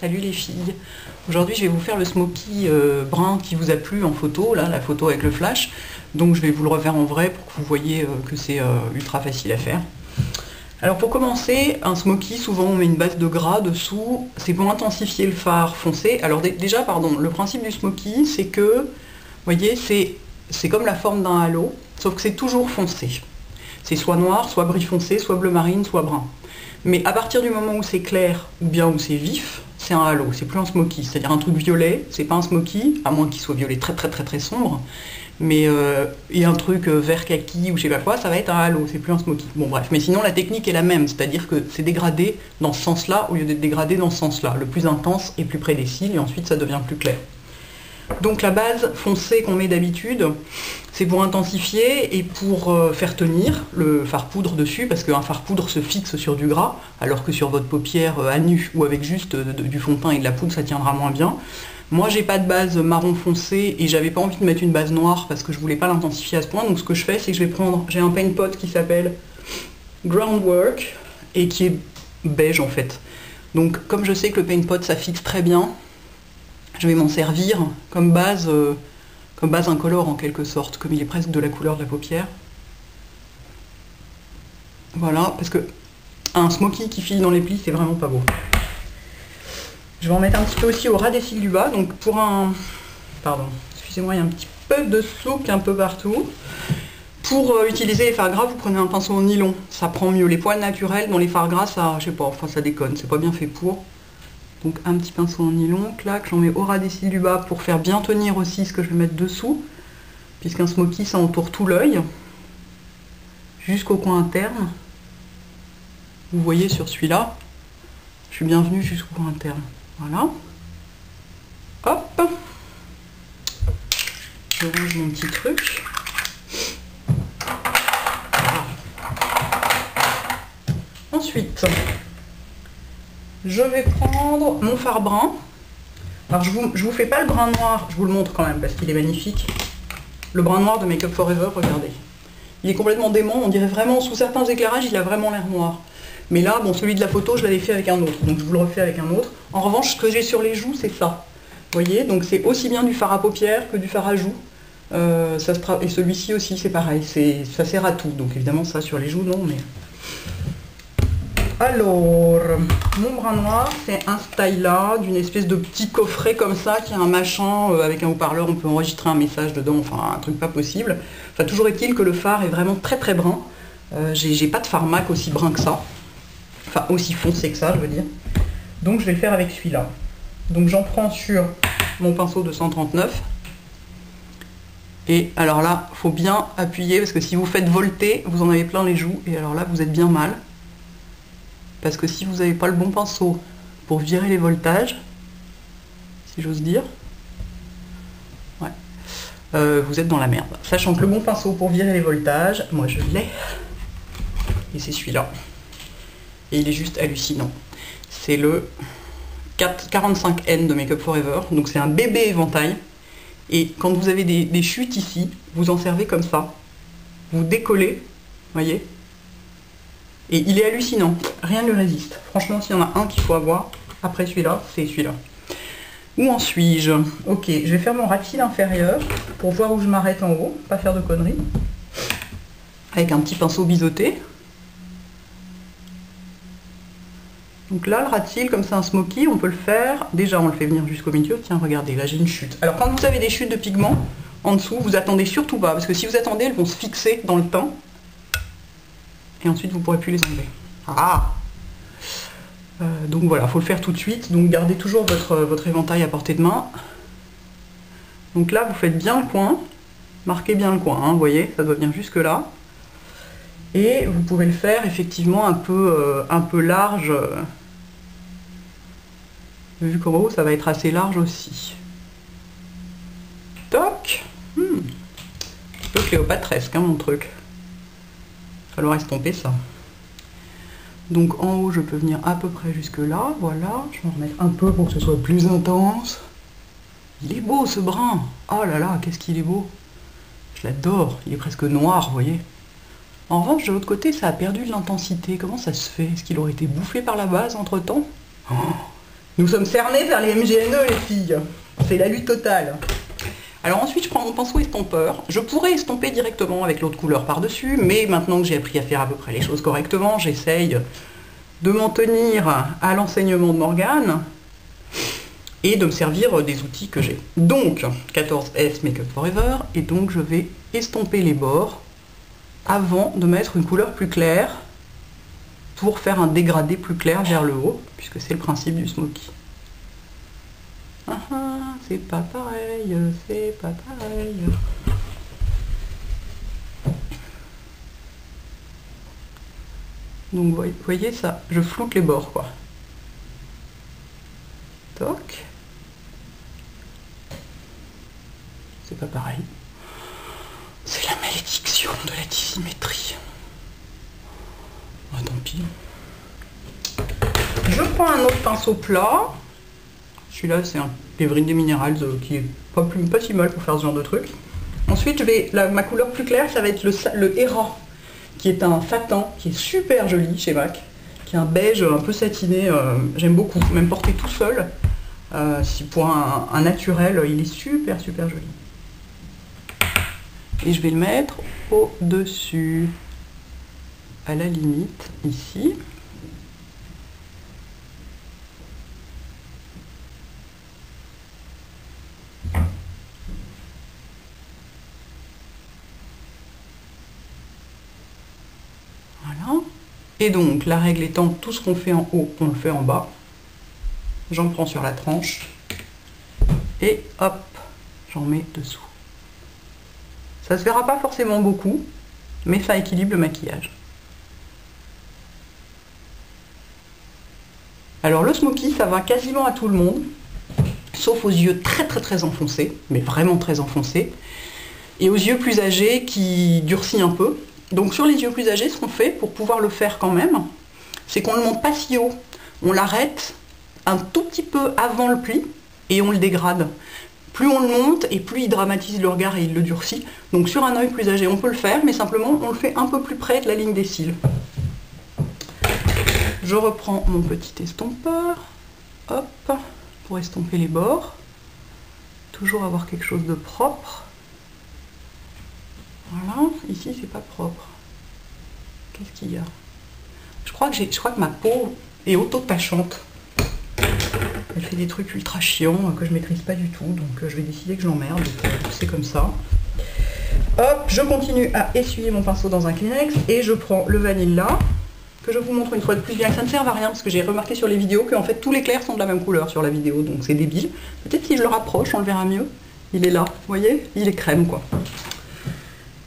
Salut les filles. Aujourd'hui je vais vous faire le smoky brun qui vous a plu en photo, là la photo avec le flash. Donc je vais vous le refaire en vrai pour que vous voyez que c'est ultra facile à faire. Alors pour commencer, un smoky, souvent on met une base de gras dessous, c'est pour intensifier le fard foncé. Alors déjà, pardon, le principe du smoky c'est que, vous voyez, c'est comme la forme d'un halo, sauf que c'est toujours foncé. C'est soit noir, soit gris foncé, soit bleu marine, soit brun. Mais à partir du moment où c'est clair ou bien où c'est vif, c'est un halo, c'est plus un smoky. C'est-à-dire un truc violet, c'est pas un smoky, à moins qu'il soit violet très sombre. Mais et un truc vert kaki ou je sais pas quoi, ça va être un halo, c'est plus un smoky. Bon bref, mais sinon la technique est la même, c'est-à-dire que c'est dégradé dans ce sens-là au lieu d'être dégradé dans ce sens-là. Le plus intense est plus près des cils et ensuite ça devient plus clair. Donc la base foncée qu'on met d'habitude, c'est pour intensifier et pour faire tenir le fard poudre dessus, parce qu'un fard poudre se fixe sur du gras, alors que sur votre paupière à nu ou avec juste du fond de teint et de la poudre, ça tiendra moins bien. Moi j'ai pas de base marron foncé et j'avais pas envie de mettre une base noire parce que je voulais pas l'intensifier à ce point, donc ce que je fais c'est que je vais prendre, j'ai un paint pot qui s'appelle Groundwork et qui est beige en fait. Donc comme je sais que le paint pot ça fixe très bien, je vais m'en servir comme base incolore en quelque sorte, comme il est presque de la couleur de la paupière. Voilà, parce que un smoky qui file dans les plis c'est vraiment pas beau. Je vais en mettre un petit peu aussi au ras des cils du bas, donc pour un... Pardon, excusez-moi, il y a un petit peu de souk un peu partout. Pour utiliser les fards gras, vous prenez un pinceau en nylon, ça prend mieux. Les poils naturels dans les fards gras, ça, je sais pas, enfin ça déconne, c'est pas bien fait pour. Donc un petit pinceau en nylon, clac, j'en mets au ras des cils du bas pour faire bien tenir aussi ce que je vais mettre dessous, puisqu'un smoky ça entoure tout l'œil, jusqu'au coin interne. Vous voyez sur celui-là, je suis bien venue jusqu'au coin interne. Voilà. Hop. Je range mon petit truc. Voilà. Ensuite, je vais prendre mon fard brun. Alors je vous fais pas le brun noir, je vous le montre quand même parce qu'il est magnifique. Le brun noir de Make Up For Ever, regardez. Il est complètement dément, on dirait vraiment, sous certains éclairages, il a vraiment l'air noir. Mais là, bon, celui de la photo, je l'avais fait avec un autre, donc je vous le refais avec un autre. En revanche, ce que j'ai sur les joues, c'est ça. Vous voyez, donc c'est aussi bien du fard à paupières que du fard à joues. Et celui-ci aussi, c'est pareil, ça sert à tout. Donc évidemment, ça sur les joues, non, mais... Alors, mon brun noir, c'est un styla d'une espèce de petit coffret comme ça, qui a un machin, avec un haut-parleur, on peut enregistrer un message dedans, enfin un truc pas possible. Enfin, toujours est-il que le fard est vraiment très brun. J'ai pas de fard MAC aussi brun que ça. Enfin, aussi foncé que ça, je veux dire. Donc je vais le faire avec celui-là. Donc j'en prends sur mon pinceau de 139. Et alors là, il faut bien appuyer, parce que si vous faites volter, vous en avez plein les joues. Et alors là, vous êtes bien mal. Parce que si vous n'avez pas le bon pinceau pour virer les voltages, si j'ose dire, ouais, vous êtes dans la merde. Sachant que le bon pinceau pour virer les voltages, moi je l'ai. Et c'est celui-là. Et il est juste hallucinant. C'est le 45N de Make Up For Ever. Donc c'est un bébé éventail. Et quand vous avez des chutes ici, vous en servez comme ça. Vous décollez, voyez. Et il est hallucinant. Rien ne lui résiste. Franchement, s'il y en a un qu'il faut avoir, après celui-là, c'est celui-là. Où en suis-je? Ok, je vais faire mon ras de cils inférieur pour voir où je m'arrête en haut. Pas faire de conneries. Avec un petit pinceau biseauté. Donc là, le ras de cils, comme c'est un smoky, on peut le faire. Déjà, on le fait venir jusqu'au milieu. Tiens, regardez, là j'ai une chute. Alors quand vous avez des chutes de pigments en dessous, vous attendez surtout pas. Parce que si vous attendez, elles vont se fixer dans le teint. Et ensuite, vous ne pourrez plus les enlever. Ah donc voilà, il faut le faire tout de suite. Donc gardez toujours votre éventail à portée de main. Donc là, vous faites bien le coin. Marquez bien le coin, hein, vous voyez, ça doit venir jusque là. Et vous pouvez le faire effectivement un peu large. Vu qu'en haut, ça va être assez large aussi. Toc. Un peu cléopatresque, hein, mon truc. Il va falloir estomper ça. Donc en haut, je peux venir à peu près jusque là. Voilà. Je vais en remettre un peu pour que ce soit plus intense. Il est beau ce brun. Oh là là, qu'est-ce qu'il est beau. Je l'adore. Il est presque noir, vous voyez. En revanche, de l'autre côté, ça a perdu de l'intensité. Comment ça se fait? Est-ce qu'il aurait été bouffé par la base entre-temps? Oh, Nous sommes cernés vers les MGNE, les filles. C'est la lutte totale. Alors ensuite, je prends mon pinceau estompeur. Je pourrais estomper directement avec l'autre couleur par-dessus, mais maintenant que j'ai appris à faire à peu près les choses correctement, j'essaye de m'en tenir à l'enseignement de Morgane et de me servir des outils que j'ai. Donc, 14S Make Up Forever, et donc je vais estomper les bords avant de mettre une couleur plus claire pour faire un dégradé plus clair vers le haut, puisque c'est le principe du smoky. C'est pas pareil, c'est pas pareil. Donc vous voyez ça, je floute les bords quoi. Toc. C'est pas pareil. C'est la malédiction de la dissymétrie. Ah, tant pis. Je prends un autre pinceau plat. Celui-là, c'est un Everyday Minerals qui est pas si mal pour faire ce genre de truc. Ensuite, ma couleur plus claire, ça va être le Hera, qui est un satin, qui est super joli chez MAC, qui est un beige un peu satiné. J'aime beaucoup, même porter tout seul. Si pour un naturel, il est super joli. Et je vais le mettre au-dessus, à la limite, ici. Voilà. Et donc, la règle étant, tout ce qu'on fait en haut, on le fait en bas. J'en prends sur la tranche. Et hop, j'en mets dessous. Ça se verra pas forcément beaucoup, mais ça équilibre le maquillage. Alors le smoky, ça va quasiment à tout le monde, sauf aux yeux très enfoncés, mais vraiment très enfoncés, et aux yeux plus âgés qui durcissent un peu. Donc sur les yeux plus âgés, ce qu'on fait pour pouvoir le faire quand même, c'est qu'on ne le monte pas si haut. On l'arrête un tout petit peu avant le pli et on le dégrade. Plus on le monte et plus il dramatise le regard et il le durcit. Donc sur un œil plus âgé, on peut le faire, mais simplement on le fait un peu plus près de la ligne des cils. Je reprends mon petit estompeur, hop, pour estomper les bords. Toujours avoir quelque chose de propre. Voilà, ici c'est pas propre. Qu'est-ce qu'il y a? Je crois que ma peau est auto-tachante. Elle fait des trucs ultra chiants que je maîtrise pas du tout, donc je vais décider que je l'emmerde, c'est comme ça. Hop, je continue à essuyer mon pinceau dans un Kleenex et je prends le Vanilla, que je vous montre une fois de plus, bien que ça ne serve à rien, parce que j'ai remarqué sur les vidéos qu'en fait tous les clairs sont de la même couleur sur la vidéo, donc c'est débile. Peut-être si je le rapproche, on le verra mieux. Il est là, vous voyez? Il est crème quoi.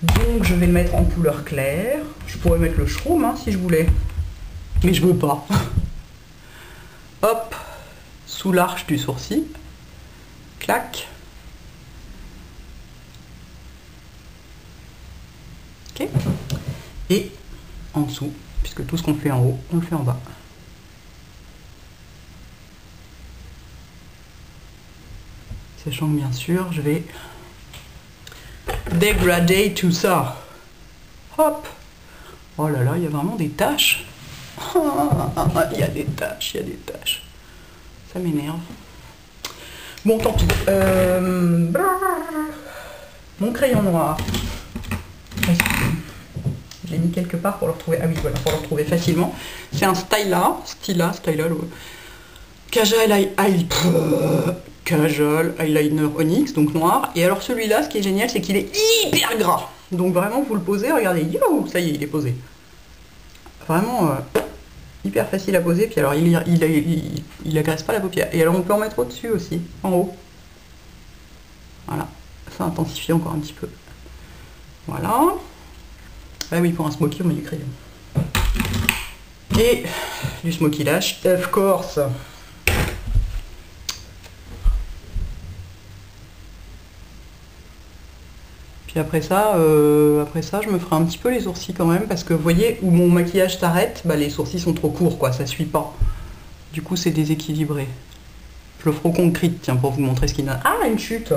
Donc je vais le mettre en couleur claire. Je pourrais mettre le Shroom hein, si je voulais, mais je veux pas. Hop, sous l'arche du sourcil, clac. Ok. Et en dessous, puisque tout ce qu'on fait en haut, on le fait en bas. Sachant que bien sûr, je vais dégrader tout ça. Hop. Oh là là, il y a vraiment des taches. Il y a des taches, il y a des taches. Ça m'énerve. Bon, tant pis. Mon crayon noir. Je l'ai mis quelque part pour le retrouver. Ah oui, voilà, pour le retrouver facilement. C'est un Styla, le Kajal Eyeliner Onyx, donc noir. Et alors celui-là, ce qui est génial, c'est qu'il est hyper gras. Donc vraiment, vous le posez, regardez, yo, ça y est, il est posé. Vraiment hyper facile à poser. Puis alors, il agresse pas la paupière. Et alors, on peut en mettre au-dessus aussi, en haut. Voilà, ça intensifie encore un petit peu. Voilà. Ah oui, pour un smoky, on met du crayon. Et du smoky lash, of course. Puis après ça, je me ferai un petit peu les sourcils quand même, parce que vous voyez, où mon maquillage s'arrête, bah, les sourcils sont trop courts, quoi, ça suit pas. Du coup, c'est déséquilibré. Je le ferai au concrete, tiens, pour vous montrer ce qu'il a. Ah, une chute!